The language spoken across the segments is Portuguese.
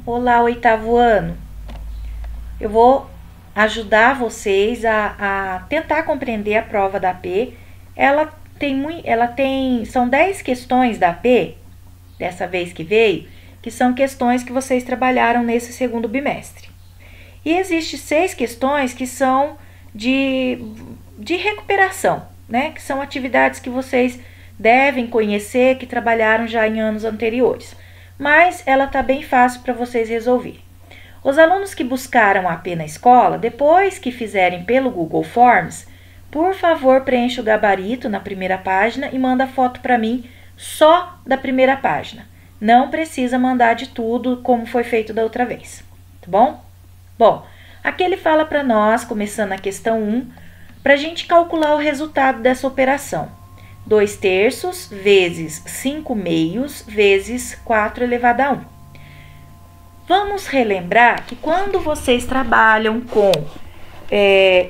Olá, oitavo ano. Eu vou ajudar vocês a tentar compreender a prova da AP. São 10 questões da AP, dessa vez que veio, que são questões que vocês trabalharam nesse segundo bimestre. E existe 6 questões que são de recuperação, né? Que são atividades que vocês devem conhecer, que trabalharam já em anos anteriores. Mas ela está bem fácil para vocês resolver. Os alunos que buscaram a AP na escola, depois que fizerem pelo Google Forms, por favor, preencha o gabarito na primeira página e manda foto para mim só da primeira página. Não precisa mandar de tudo como foi feito da outra vez, tá bom? Bom, aqui ele fala para nós, começando a questão 1, para a gente calcular o resultado dessa operação. 2/3 vezes 5/2 vezes 4 elevado a 1. Vamos relembrar que quando vocês trabalham com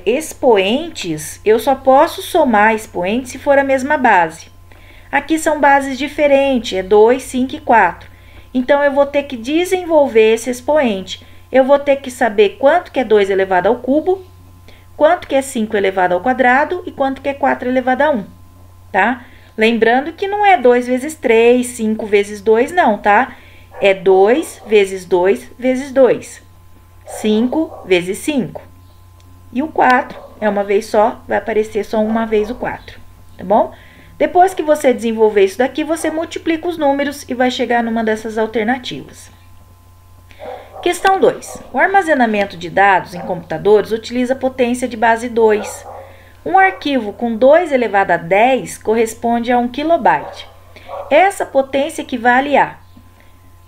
expoentes, eu só posso somar expoentes se for a mesma base. Aqui são bases diferentes, é 2, 5 e 4. Então, eu vou ter que desenvolver esse expoente. Eu vou ter que saber quanto que é 2 elevado ao cubo, quanto que é 5 elevado ao quadrado e quanto que é 4 elevado a 1. Tá? Lembrando que não é 2 vezes 3, 5 vezes 2, não, tá? É 2 vezes 2 vezes 2. 5 vezes 5. E o 4 é uma vez só, vai aparecer só uma vez o 4, tá bom? Depois que você desenvolver isso daqui, você multiplica os números e vai chegar numa dessas alternativas. Questão 2. O armazenamento de dados em computadores utiliza potência de base 2. Um arquivo com 2 elevado a 10 corresponde a 1 kilobyte. Essa potência equivale a...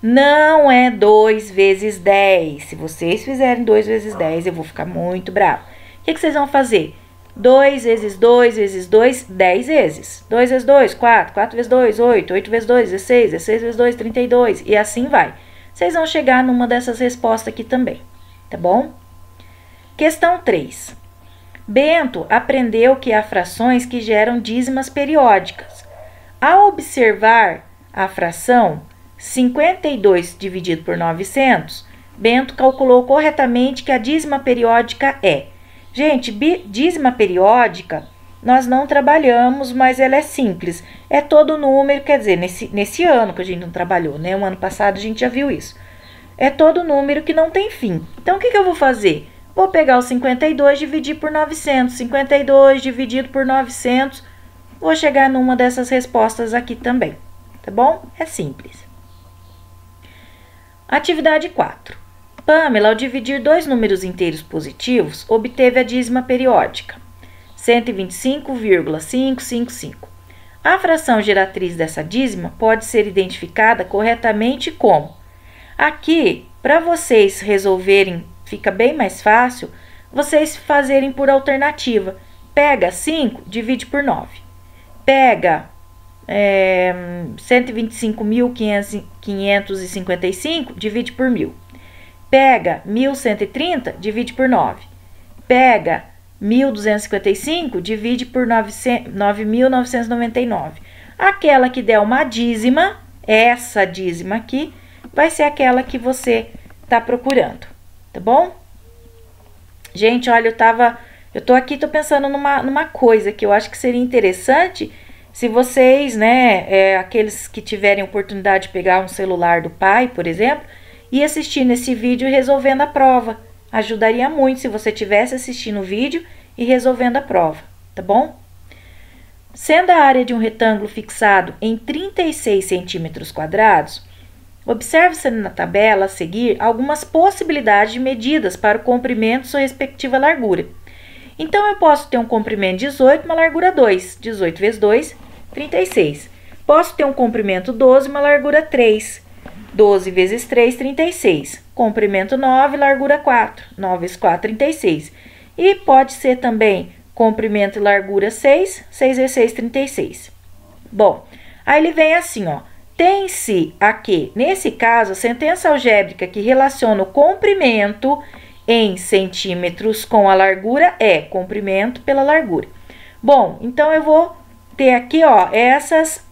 Não é 2 vezes 10. Se vocês fizerem 2 vezes 10, eu vou ficar muito bravo. O que vocês vão fazer? 2 vezes 2 vezes 2, 10 vezes. 2 vezes 2, 4. 4 vezes 2, 8. 8 vezes 2, 16. 16 vezes 2, 32. E assim vai. Vocês vão chegar numa dessas respostas aqui também, tá bom? Questão 3. Bento aprendeu que há frações que geram dízimas periódicas. Ao observar a fração 52 dividido por 900, Bento calculou corretamente que a dízima periódica é... Gente, dízima periódica nós não trabalhamos, mas ela é simples. É todo número, quer dizer, nesse ano que a gente não trabalhou, né? O ano passado a gente já viu isso. É todo número que não tem fim. Então, o que eu vou fazer? Vou pegar o 52 e dividir por 900. 52 dividido por 900. Vou chegar numa dessas respostas aqui também. Tá bom? É simples. Atividade 4. Pamela, ao dividir dois números inteiros positivos, obteve a dízima periódica. 125,555. A fração geratriz dessa dízima pode ser identificada corretamente como... Aqui, para vocês resolverem, fica bem mais fácil, vocês fazerem por alternativa. Pega 5, divide por 9. Pega 125.555, divide por 1.000. Pega 1.130, divide por 9. Pega 1.255, divide por 9.999. Aquela que der uma dízima, essa dízima aqui, vai ser aquela que você tá procurando, tá bom? Gente, olha, eu tô aqui, tô pensando numa coisa que eu acho que seria interessante se vocês, né, aqueles que tiverem oportunidade de pegar um celular do pai, por exemplo, e assistir nesse vídeo resolvendo a prova. Ajudaria muito se você estivesse assistindo o vídeo e resolvendo a prova, tá bom? Sendo a área de um retângulo fixado em 36 centímetros quadrados, observe-se na tabela a seguir algumas possibilidades de medidas para o comprimento e sua respectiva largura. Então, eu posso ter um comprimento 18 e uma largura 2. 18 vezes 2, 36. Posso ter um comprimento 12 e uma largura 3. 12 vezes 3, 36. Comprimento 9, largura 4. 9 vezes 4, 36. E pode ser também comprimento e largura 6. 6 vezes 6, 36. Bom, aí ele vem assim, ó. Tem-se aqui, nesse caso, a sentença algébrica que relaciona o comprimento em centímetros com a largura é comprimento pela largura. Bom, então eu vou ter aqui, ó, essas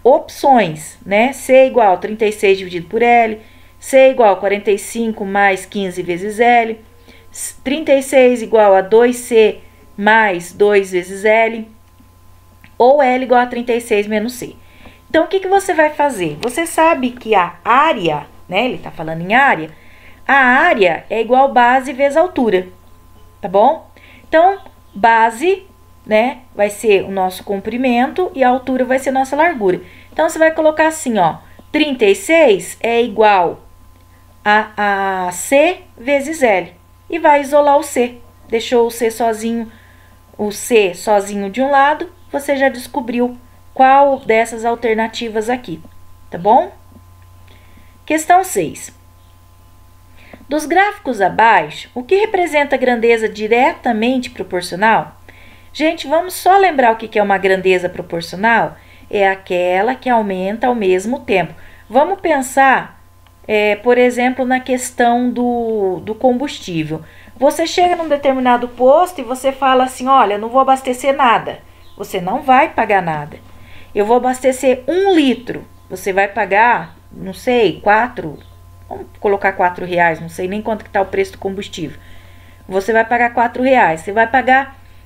opções, né? C igual a 36 dividido por L, C igual a 45 mais 15 vezes L. 36 igual a 2C mais 2 vezes L. Ou L igual a 36 menos C. Então, o que você vai fazer? Você sabe que a área, né? Ele está falando em área. A área é igual base vezes altura, tá bom? Então, base, né, vai ser o nosso comprimento e a altura vai ser nossa largura. Então, você vai colocar assim, ó, 36 é igual a C vezes L. E vai isolar o C. Deixou o C sozinho de um lado, você já descobriu qual dessas alternativas aqui, tá bom? Questão 6. Dos gráficos abaixo, o que representa a grandeza diretamente proporcional? Gente, vamos só lembrar o que é uma grandeza proporcional? É aquela que aumenta ao mesmo tempo. Vamos pensar, por exemplo, na questão do combustível. Você chega num determinado posto e você fala assim, olha, não vou abastecer nada. Você não vai pagar nada. Eu vou abastecer 1 litro. Você vai pagar, não sei, 4, vamos colocar R$4, não sei nem quanto que está o preço do combustível. Você vai pagar R$4.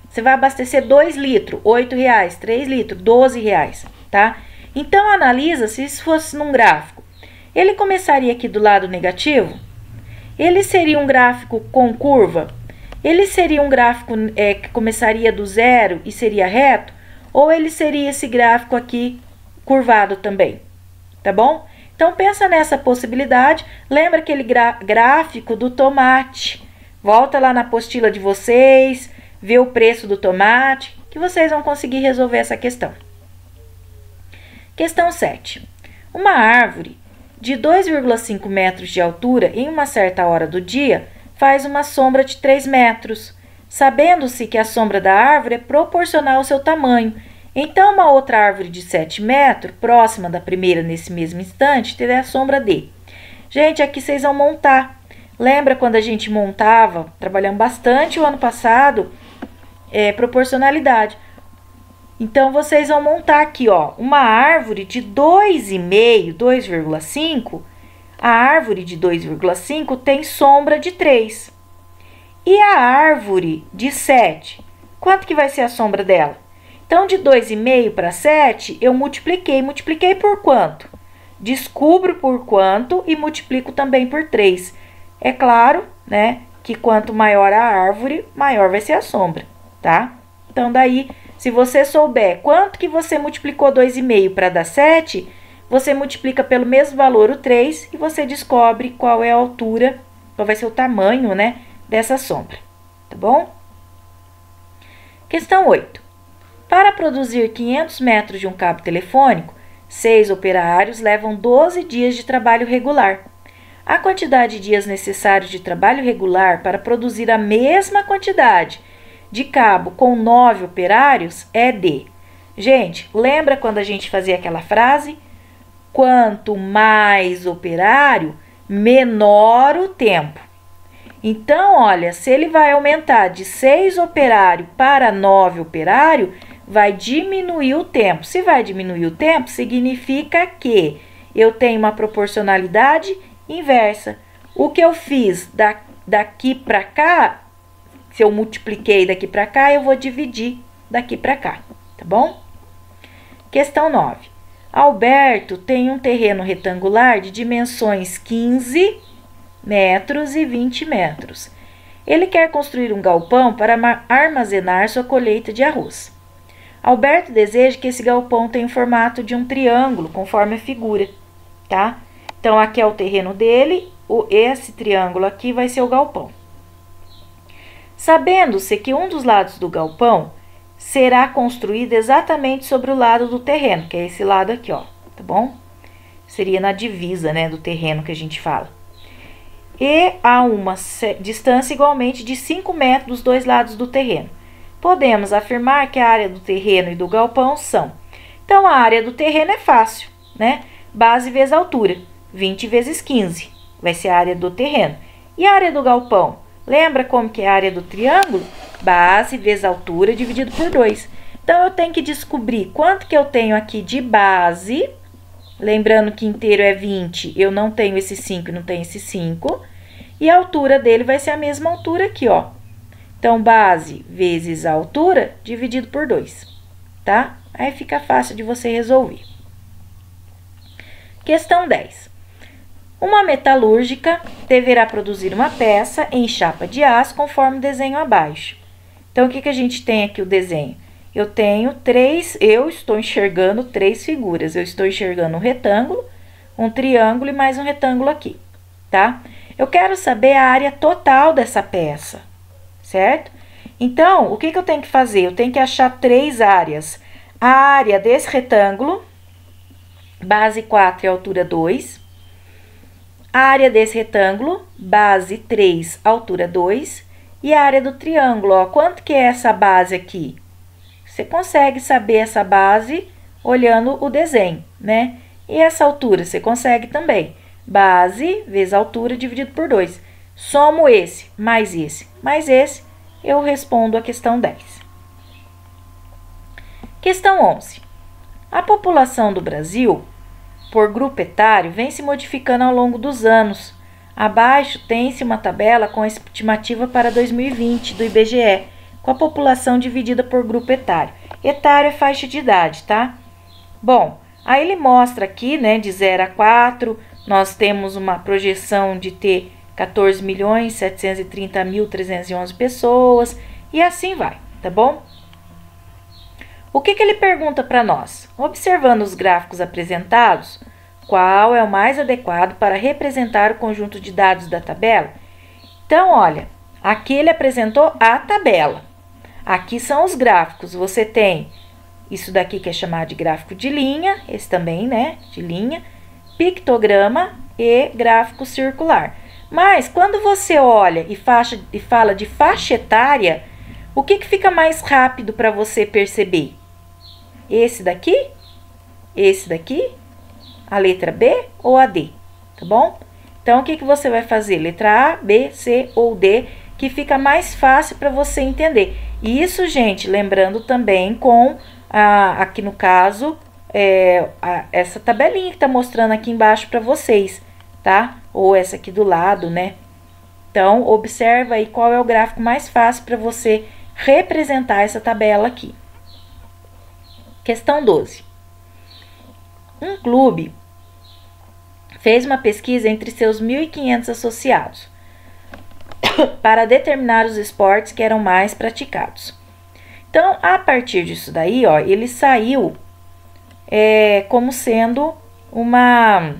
Você vai abastecer 2 litros, R$8, 3 litros, R$12, tá? Então, analisa se isso fosse num gráfico. Ele começaria aqui do lado negativo? Ele seria um gráfico com curva? Ele seria um gráfico que começaria do zero e seria reto? Ou ele seria esse gráfico aqui curvado também? Tá bom? Então, pensa nessa possibilidade. Lembra aquele gráfico do tomate? Volta lá na apostila de vocês, vê o preço do tomate, que vocês vão conseguir resolver essa questão. Questão 7. Uma árvore de 2,5 metros de altura em uma certa hora do dia faz uma sombra de 3 metros, sabendo-se que a sombra da árvore é proporcional ao seu tamanho. Então, uma outra árvore de 7 metros, próxima da primeira nesse mesmo instante, terá a sombra de. Gente, aqui vocês vão montar. Lembra quando a gente montava, trabalhamos bastante o ano passado, proporcionalidade. Então, vocês vão montar aqui, ó, uma árvore de 2,5, 2,5. A árvore de 2,5 tem sombra de 3. E a árvore de 7, quanto que vai ser a sombra dela? Então, de 2,5 para 7, eu multipliquei. Multipliquei por quanto? Descubro por quanto e multiplico também por 3. É claro, né, que quanto maior a árvore, maior vai ser a sombra, tá? Então, daí, se você souber quanto que você multiplicou 2,5 para dar 7, você multiplica pelo mesmo valor o 3 e você descobre qual é a altura, qual vai ser o tamanho, né, dessa sombra, tá bom? Questão 8. Para produzir 500 metros de um cabo telefônico, 6 operários levam 12 dias de trabalho regular. A quantidade de dias necessários de trabalho regular para produzir a mesma quantidade de cabo com 9 operários é de... Gente, lembra quando a gente fazia aquela frase? Quanto mais operário, menor o tempo. Então, olha, se ele vai aumentar de 6 operários para 9 operários, vai diminuir o tempo. Se vai diminuir o tempo, significa que eu tenho uma proporcionalidade inversa. O que eu fiz daqui para cá, se eu multipliquei daqui para cá, eu vou dividir daqui para cá, tá bom? Questão 9. Alberto tem um terreno retangular de dimensões 15 metros e 20 metros. Ele quer construir um galpão para armazenar sua colheita de arroz. Alberto deseja que esse galpão tenha o formato de um triângulo, conforme a figura, tá? Então, aqui é o terreno dele, esse triângulo aqui vai ser o galpão. Sabendo-se que um dos lados do galpão será construído exatamente sobre o lado do terreno, que é esse lado aqui, ó, tá bom? Seria na divisa, né, do terreno que a gente fala. E há uma distância igualmente de 5 metros dos dois lados do terreno. Podemos afirmar que a área do terreno e do galpão são. Então, a área do terreno é fácil, né? Base vezes altura, 20 vezes 15, vai ser a área do terreno. E a área do galpão? Lembra como que é a área do triângulo? Base vezes altura dividido por 2. Então, eu tenho que descobrir quanto que eu tenho aqui de base Lembrando que inteiro é 20, eu não tenho esse 5 e não tenho esse 5. E a altura dele vai ser a mesma altura aqui, ó. Então, base vezes a altura dividido por 2, tá? Aí fica fácil de você resolver. Questão 10. Uma metalúrgica deverá produzir uma peça em chapa de aço conforme o desenho abaixo. Então, o que a gente tem aqui o desenho? Eu estou enxergando 3 figuras. Eu estou enxergando um retângulo, um triângulo e mais um retângulo aqui, tá? Eu quero saber a área total dessa peça, certo? Então, o que eu tenho que fazer? Eu tenho que achar 3 áreas. A área desse retângulo, base 4 e altura 2. A área desse retângulo, base 3, altura 2. E a área do triângulo, ó, quanto que é essa base aqui? Você consegue saber essa base olhando o desenho, né? E essa altura, você consegue também. Base vezes altura dividido por 2. Somo esse, mais esse, eu respondo a questão 10. Questão 11. A população do Brasil, por grupo etário, vem se modificando ao longo dos anos. Abaixo tem-se uma tabela com a estimativa para 2020 do IBGE, com a população dividida por grupo etário. Etário é faixa de idade, tá? Bom, aí ele mostra aqui, né, de 0 a 4, nós temos uma projeção de ter 14.730.311 pessoas, e assim vai, tá bom? O que ele pergunta para nós? Observando os gráficos apresentados, qual é o mais adequado para representar o conjunto de dados da tabela? Então, olha, aqui ele apresentou a tabela. Aqui são os gráficos. Você tem isso daqui que é chamado de gráfico de linha, esse também, né, de linha, pictograma e gráfico circular. Mas, quando você olha e fala de faixa etária, o que fica mais rápido para você perceber? Esse daqui, a letra B ou a D, tá bom? Então, o que você vai fazer? Letra A, B, C ou D, que fica mais fácil para você entender. E isso, gente, lembrando também com, aqui no caso, essa tabelinha que tá mostrando aqui embaixo para vocês, tá? Ou essa aqui do lado, né? Então, observa aí qual é o gráfico mais fácil para você representar essa tabela aqui. Questão 12. Um clube fez uma pesquisa entre seus 1.500 associados para determinar os esportes que eram mais praticados. Então, a partir disso daí, ó, ele saiu como sendo uma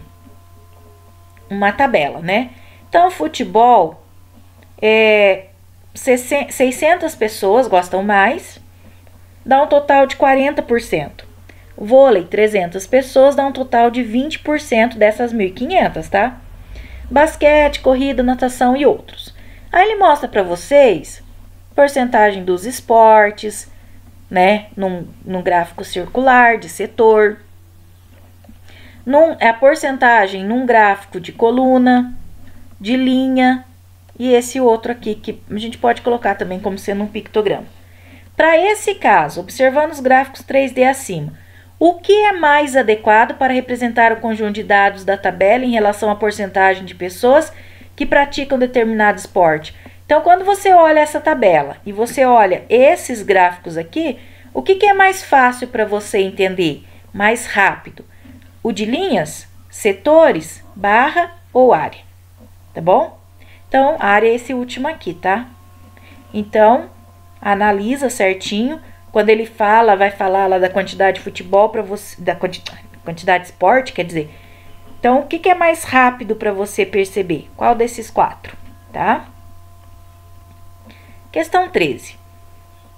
tabela, né? Então, o futebol, 600 pessoas gostam mais, dá um total de 40%. Vôlei, 300 pessoas, dá um total de 20% dessas 1.500, tá? Basquete, corrida, natação e outros. Aí ele mostra para vocês porcentagem dos esportes, né? Num gráfico circular de setor. A porcentagem num gráfico de coluna, de linha, e esse outro aqui que a gente pode colocar também como sendo um pictograma. Para esse caso, observando os gráficos 3D acima, o que é mais adequado para representar o conjunto de dados da tabela em relação à porcentagem de pessoas que praticam determinado esporte? Então, quando você olha essa tabela e você olha esses gráficos aqui, o que é mais fácil para você entender? Mais rápido? O de linhas, setores, barra ou área? Tá bom? Então, área é esse último aqui, tá? Então, analisa certinho. Quando ele vai falar lá da quantidade de futebol para você, da quantidade de esporte, quer dizer. Então, o que é mais rápido para você perceber? Qual desses 4, tá? Questão 13.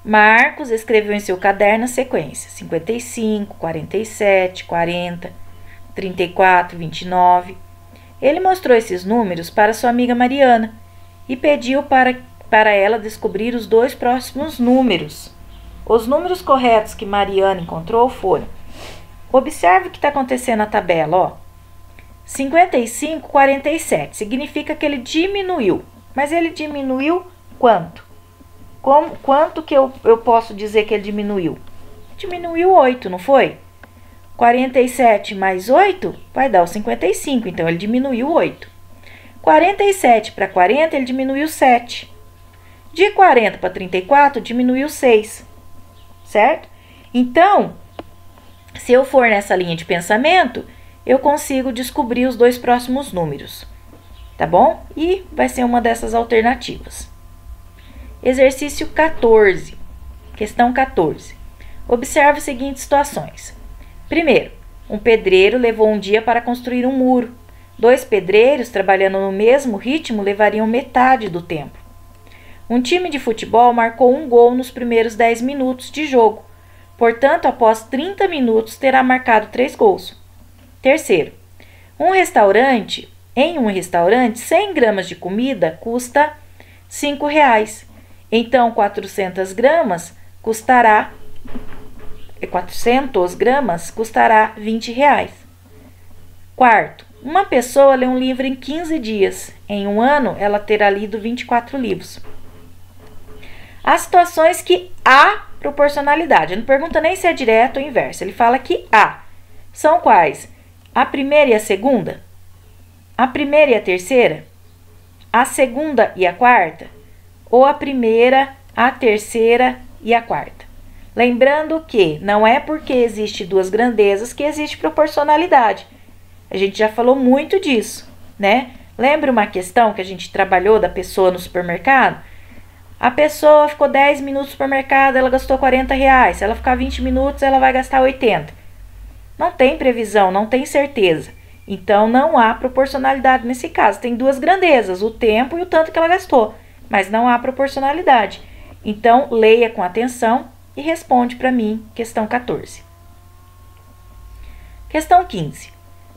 Marcos escreveu em seu caderno a sequência 55, 47, 40, 34, 29. Ele mostrou esses números para sua amiga Mariana e pediu para ela descobrir os 2 próximos números. Os números corretos que Mariana encontrou foram: observe o que está acontecendo na tabela, ó. 55, 47. Significa que ele diminuiu. Mas ele diminuiu quanto? Quanto que eu posso dizer que ele diminuiu? Diminuiu 8, não foi? 47 mais 8 vai dar o 55, então ele diminuiu 8. 47 para 40, ele diminuiu 7. De 40 para 34, diminuiu 6, certo? Então, se eu for nessa linha de pensamento, eu consigo descobrir os dois próximos números, tá bom? E vai ser uma dessas alternativas. Exercício 14, questão 14. Observe as seguintes situações. Primeiro, um pedreiro levou um dia para construir um muro. 2 pedreiros, trabalhando no mesmo ritmo, levariam metade do tempo. Um time de futebol marcou um gol nos primeiros 10 minutos de jogo. Portanto, após 30 minutos, terá marcado 3 gols. Terceiro, em um restaurante, 100 gramas de comida custa R$ 5,00. Então, 400 gramas custará R$ 20,00. Quarto, uma pessoa lê um livro em 15 dias. Em um ano, ela terá lido 24 livros. As situações que há proporcionalidade. Ele não pergunta nem se é direto ou inverso. Ele fala que há. São quais? A primeira e a segunda? A primeira e a terceira? A segunda e a quarta? Ou a primeira, a terceira e a quarta? Lembrando que não é porque existe duas grandezas que existe proporcionalidade. A gente já falou muito disso, né? Lembra uma questão que a gente trabalhou da pessoa no supermercado? A pessoa ficou 10 minutos no supermercado, ela gastou R$ 40. Se ela ficar 20 minutos, ela vai gastar 80. Não tem previsão, não tem certeza. Então, não há proporcionalidade nesse caso. Tem duas grandezas, o tempo e o tanto que ela gastou. Mas não há proporcionalidade. Então, leia com atenção e responde para mim, questão 14. Questão 15.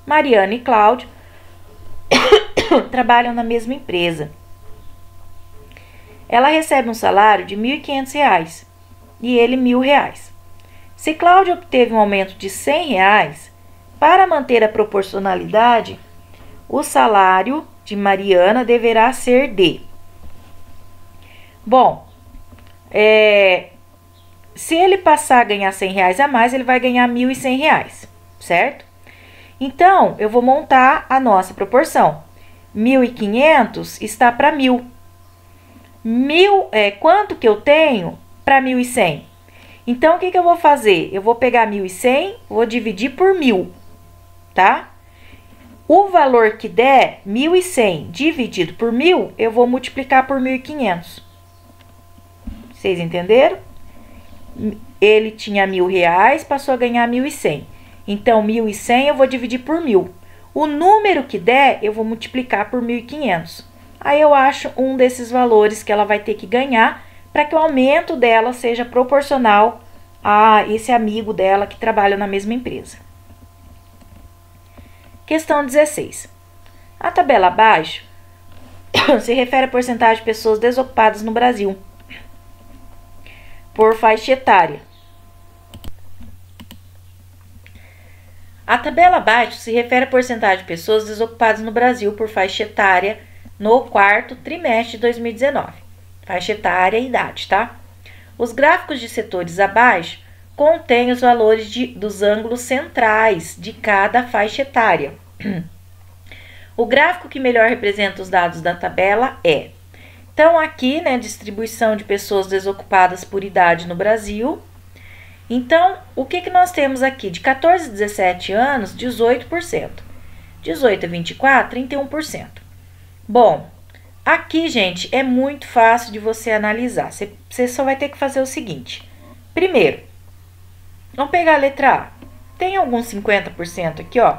Mariana e Cláudio trabalham na mesma empresa. Ela recebe um salário de R$ 1.500 e ele R$ 1.000. Se Cláudio obteve um aumento de R$ 100, para manter a proporcionalidade, o salário de Mariana deverá ser de... Bom, se ele passar a ganhar R$ 100 a mais, ele vai ganhar R$ 1.100, certo? Então, eu vou montar a nossa proporção. 1.500 está para 1.000. Quanto que eu tenho para 1.100? Então, o que eu vou fazer? Eu vou pegar 1.100, vou dividir por 1.000, tá? O valor que der, 1.100 dividido por 1.000, eu vou multiplicar por 1.500. Vocês entenderam? Ele tinha R$ 1.000, passou a ganhar 1.100. Então, 1.100 eu vou dividir por 1.000. O número que der, eu vou multiplicar por 1.500. Aí eu acho um desses valores que ela vai ter que ganhar para que o aumento dela seja proporcional a esse amigo dela que trabalha na mesma empresa. Questão 16. A tabela abaixo se refere à porcentagem de pessoas desocupadas no Brasil por faixa etária. A tabela abaixo se refere à porcentagem de pessoas desocupadas no Brasil por faixa etária no quarto trimestre de 2019. Faixa etária e idade, tá? Os gráficos de setores abaixo contêm os valores dos ângulos centrais de cada faixa etária. O gráfico que melhor representa os dados da tabela é... Então, aqui, né, distribuição de pessoas desocupadas por idade no Brasil. Então, o que nós temos aqui? De 14 a 17 anos, 18%. 18 a 24, 31%. Bom, aqui, gente, é muito fácil de você analisar. Você só vai ter que fazer o seguinte. Primeiro, vamos pegar a letra A. Tem algum 50% aqui, ó.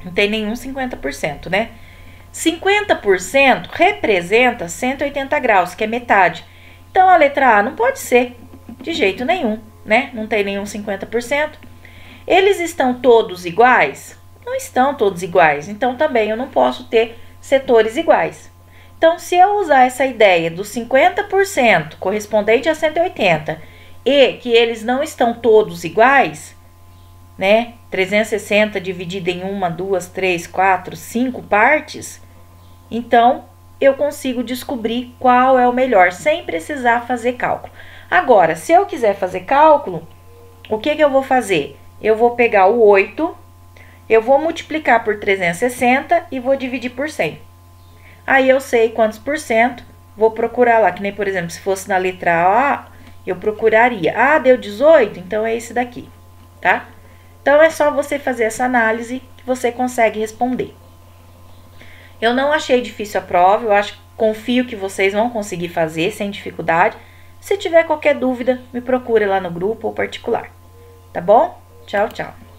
Não tem nenhum 50%, né? 50% representa 180 graus, que é metade. Então, a letra A não pode ser de jeito nenhum, né? Não tem nenhum 50%. Eles estão todos iguais? Não estão todos iguais. Então, também eu não posso ter setores iguais. Então, se eu usar essa ideia dos 50% correspondente a 180 e que eles não estão todos iguais, né? 360 dividido em 1, 2, 3, 4, 5 partes, então eu consigo descobrir qual é o melhor, sem precisar fazer cálculo. Agora, se eu quiser fazer cálculo, o que eu vou fazer? eu vou pegar o 8, eu vou multiplicar por 360 e vou dividir por 100. Aí eu sei quantos por cento, vou procurar lá, que nem, por exemplo, se fosse na letra A, eu procuraria. Ah, deu 18? Então é esse daqui, tá? Então é só você fazer essa análise que você consegue responder. Eu não achei difícil a prova, confio que vocês vão conseguir fazer sem dificuldade. Se tiver qualquer dúvida, me procure lá no grupo ou particular. Tá bom? Tchau, tchau.